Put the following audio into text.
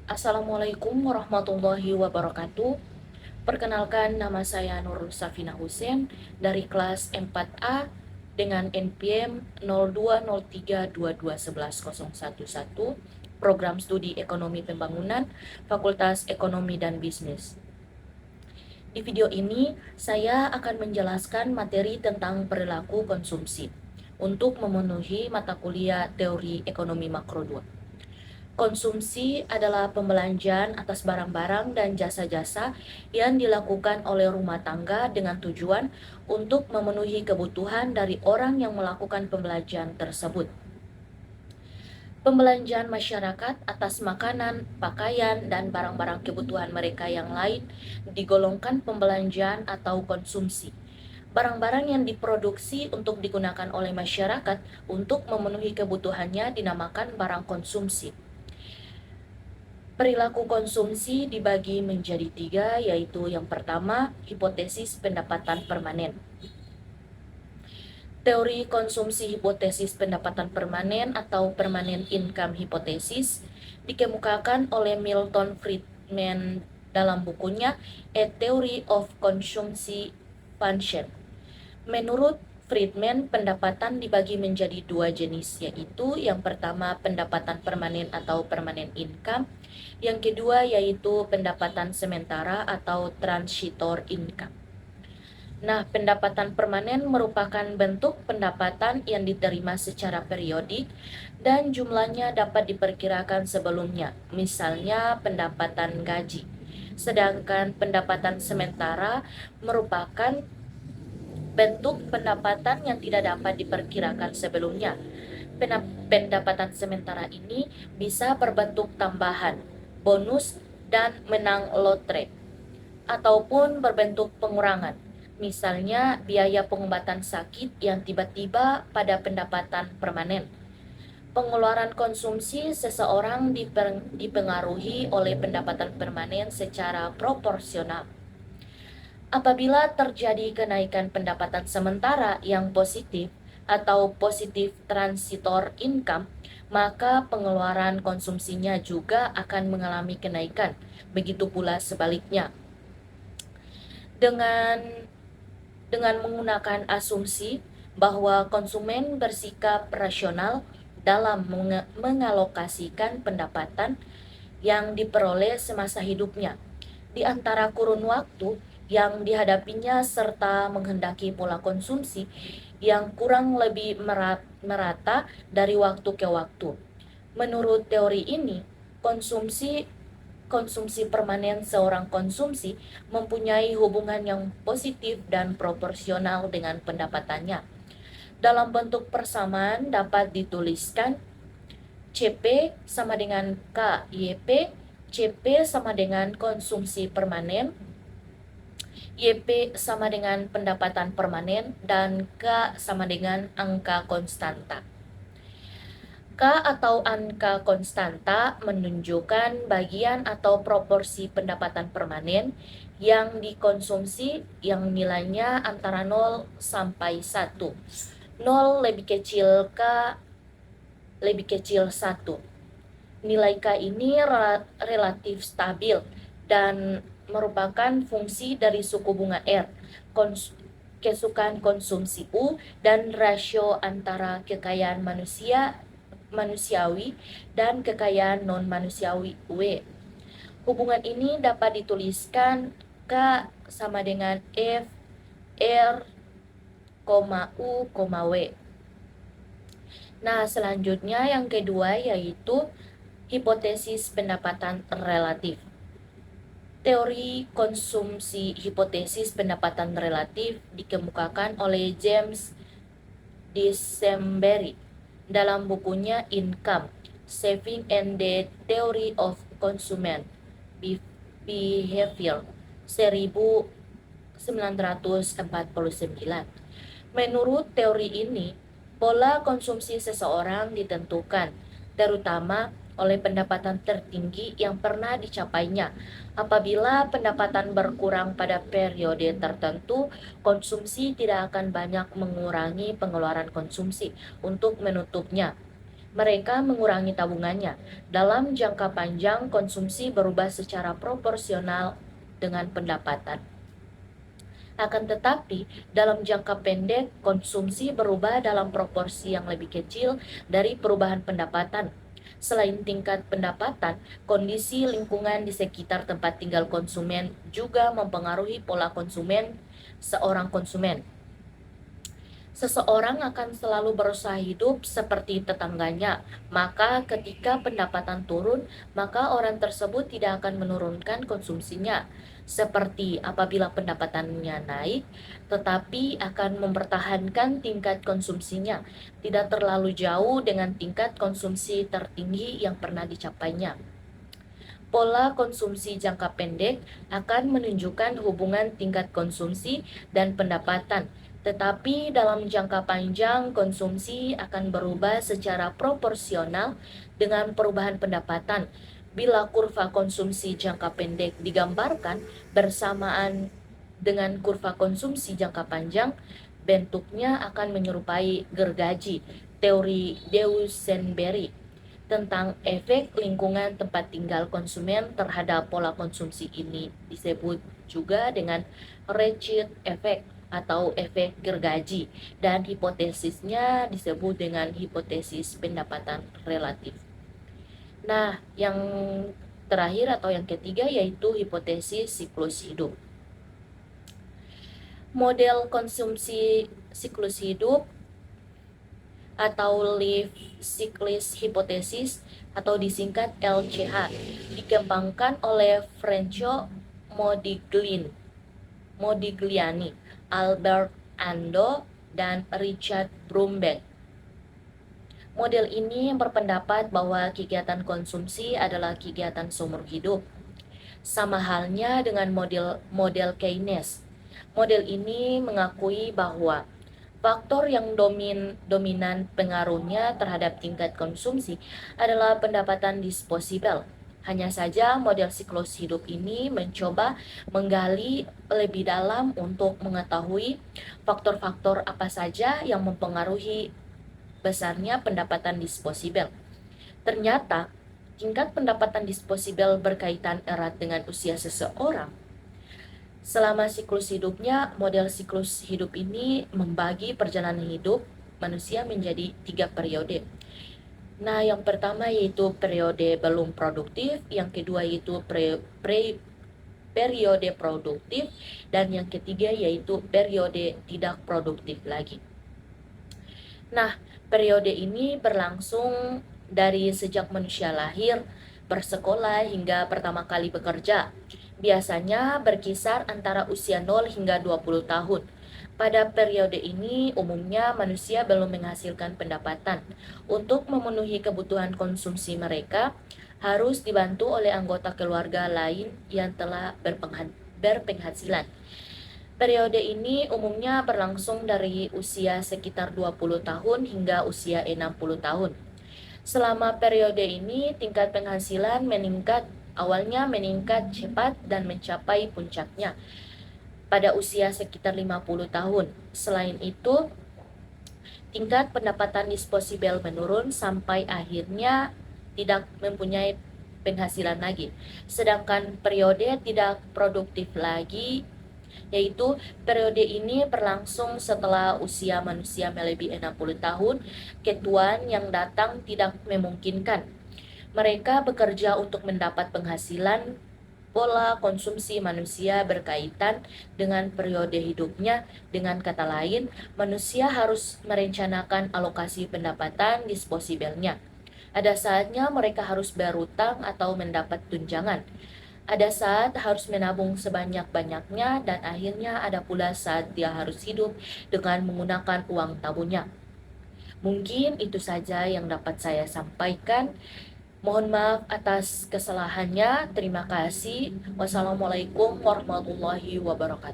Assalamualaikum warahmatullahi wabarakatuh. Perkenalkan, nama saya Nurul Safina Hussein dari kelas 4A dengan NPM 0203221111, Program Studi Ekonomi Pembangunan, Fakultas Ekonomi dan Bisnis. Di video ini, saya akan menjelaskan materi tentang perilaku konsumsi untuk memenuhi mata kuliah Teori Ekonomi Makro 2. Konsumsi adalah pembelanjaan atas barang-barang dan jasa-jasa yang dilakukan oleh rumah tangga dengan tujuan untuk memenuhi kebutuhan dari orang yang melakukan pembelanjaan tersebut. Pembelanjaan masyarakat atas makanan, pakaian, dan barang-barang kebutuhan mereka yang lain digolongkan pembelanjaan atau konsumsi. Barang-barang yang diproduksi untuk digunakan oleh masyarakat untuk memenuhi kebutuhannya dinamakan barang konsumsi. Perilaku konsumsi dibagi menjadi 3, yaitu yang pertama, hipotesis pendapatan permanen. Teori konsumsi hipotesis pendapatan permanen atau permanent income hypothesis dikemukakan oleh Milton Friedman dalam bukunya A Theory of Consumption Function. Menurut Friedman, pendapatan dibagi menjadi 2 jenis, yaitu yang pertama pendapatan permanen atau permanent income, yang kedua yaitu pendapatan sementara atau transitor income. Nah, pendapatan permanen merupakan bentuk pendapatan yang diterima secara periodik dan jumlahnya dapat diperkirakan sebelumnya, misalnya pendapatan gaji. Sedangkan pendapatan sementara merupakan bentuk pendapatan yang tidak dapat diperkirakan sebelumnya. Pendapatan sementara ini bisa berbentuk tambahan, bonus, dan menang lotre, ataupun berbentuk pengurangan. Misalnya biaya pengobatan sakit yang tiba-tiba pada pendapatan permanen. Pengeluaran konsumsi seseorang dipengaruhi oleh pendapatan permanen secara proporsional. Apabila terjadi kenaikan pendapatan sementara yang positif atau positif transitor income, maka pengeluaran konsumsinya juga akan mengalami kenaikan. Begitu pula sebaliknya. Dengan menggunakan asumsi bahwa konsumen bersikap rasional dalam mengalokasikan pendapatan yang diperoleh semasa hidupnya di antara kurun waktu yang dihadapinya serta menghendaki pola konsumsi yang kurang lebih merata dari waktu ke waktu. Menurut teori ini, konsumsi permanen seorang konsumsi mempunyai hubungan yang positif dan proporsional dengan pendapatannya. Dalam bentuk persamaan dapat dituliskan CP sama dengan KYP. CP sama dengan konsumsi permanen, YP sama dengan pendapatan permanen, dan K sama dengan angka konstanta. K atau angka konstanta menunjukkan bagian atau proporsi pendapatan permanen yang dikonsumsi yang nilainya antara 0 sampai 1. 0 lebih kecil K lebih kecil 1. Nilai K ini relatif stabil dan merupakan fungsi dari suku bunga R, kesukaan konsumsi U, dan rasio antara kekayaan manusiawi dan kekayaan non-manusiawi W. Hubungan ini dapat dituliskan K sama dengan F, R, U, W. Nah, selanjutnya yang kedua yaitu hipotesis pendapatan relatif. Teori konsumsi hipotesis pendapatan relatif dikemukakan oleh James Dissenbery dalam bukunya Income, Saving and the Theory of Consumer Behavior 1949. Menurut teori ini, pola konsumsi seseorang ditentukan terutama oleh pendapatan tertinggi yang pernah dicapainya. Apabila pendapatan berkurang pada periode tertentu, konsumsi tidak akan banyak mengurangi pengeluaran konsumsi untuk menutupnya. mereka mengurangi tabungannya. Dalam jangka panjang, konsumsi berubah secara proporsional dengan pendapatan. Akan tetapi, dalam jangka pendek, konsumsi berubah dalam proporsi yang lebih kecil dari perubahan pendapatan. Selain tingkat pendapatan, kondisi lingkungan di sekitar tempat tinggal konsumen juga mempengaruhi pola konsumen seorang konsumen. Seseorang akan selalu berusaha hidup seperti tetangganya, maka ketika pendapatan turun, maka orang tersebut tidak akan menurunkan konsumsinya. Seperti apabila pendapatannya naik, tetapi akan mempertahankan tingkat konsumsinya, tidak terlalu jauh dengan tingkat konsumsi tertinggi yang pernah dicapainya. Pola konsumsi jangka pendek akan menunjukkan hubungan tingkat konsumsi dan pendapatan, tetapi dalam jangka panjang konsumsi akan berubah secara proporsional dengan perubahan pendapatan. Bila kurva konsumsi jangka pendek digambarkan bersamaan dengan kurva konsumsi jangka panjang, bentuknya akan menyerupai gergaji, teori Duesenberry tentang efek lingkungan tempat tinggal konsumen terhadap pola konsumsi ini disebut juga dengan Rechet effect atau efek gergaji, dan hipotesisnya disebut dengan hipotesis pendapatan relatif. Nah, yang terakhir atau yang ketiga yaitu hipotesis siklus hidup. Model konsumsi siklus hidup atau Life Cycles Hypothesis atau disingkat LCH dikembangkan oleh Franco Modigliani, Albert Ando, dan Richard Brumbeck. Model ini berpendapat bahwa kegiatan konsumsi adalah kegiatan seumur hidup. Sama halnya dengan model Keynes. Model ini mengakui bahwa faktor yang dominan pengaruhnya terhadap tingkat konsumsi adalah pendapatan disposable. Hanya saja model siklus hidup ini mencoba menggali lebih dalam untuk mengetahui faktor-faktor apa saja yang mempengaruhi besarnya pendapatan disposable. Ternyata, tingkat pendapatan disposable berkaitan erat dengan usia seseorang. Selama siklus hidupnya, model siklus hidup ini membagi perjalanan hidup manusia menjadi 3 periode. Nah, yang pertama yaitu periode belum produktif, yang kedua yaitu periode produktif, dan yang ketiga yaitu periode tidak produktif lagi. Nah, periode ini berlangsung dari sejak manusia lahir, bersekolah hingga pertama kali bekerja. Biasanya berkisar antara usia 0 hingga 20 tahun. Pada periode ini, umumnya manusia belum menghasilkan pendapatan. Untuk memenuhi kebutuhan konsumsi mereka, harus dibantu oleh anggota keluarga lain yang telah berpenghasilan. Periode ini umumnya berlangsung dari usia sekitar 20 tahun hingga usia 60 tahun. Selama periode ini, tingkat penghasilan awalnya meningkat cepat dan mencapai puncaknya pada usia sekitar 50 tahun. Selain itu, tingkat pendapatan disposable menurun sampai akhirnya tidak mempunyai penghasilan lagi. Sedangkan periode tidak produktif lagi, yaitu periode ini berlangsung setelah usia manusia melebihi 60 tahun, ketuaan yang datang tidak memungkinkan. Mereka bekerja untuk mendapat penghasilan. Pola konsumsi manusia berkaitan dengan periode hidupnya. Dengan kata lain, manusia harus merencanakan alokasi pendapatan disposibelnya. Ada saatnya mereka harus berutang atau mendapat tunjangan. Ada saat harus menabung sebanyak-banyaknya, dan akhirnya ada pula saat dia harus hidup dengan menggunakan uang tabungan. Mungkin itu saja yang dapat saya sampaikan. Mohon maaf atas kesalahannya. Terima kasih. Wassalamualaikum warahmatullahi wabarakatuh.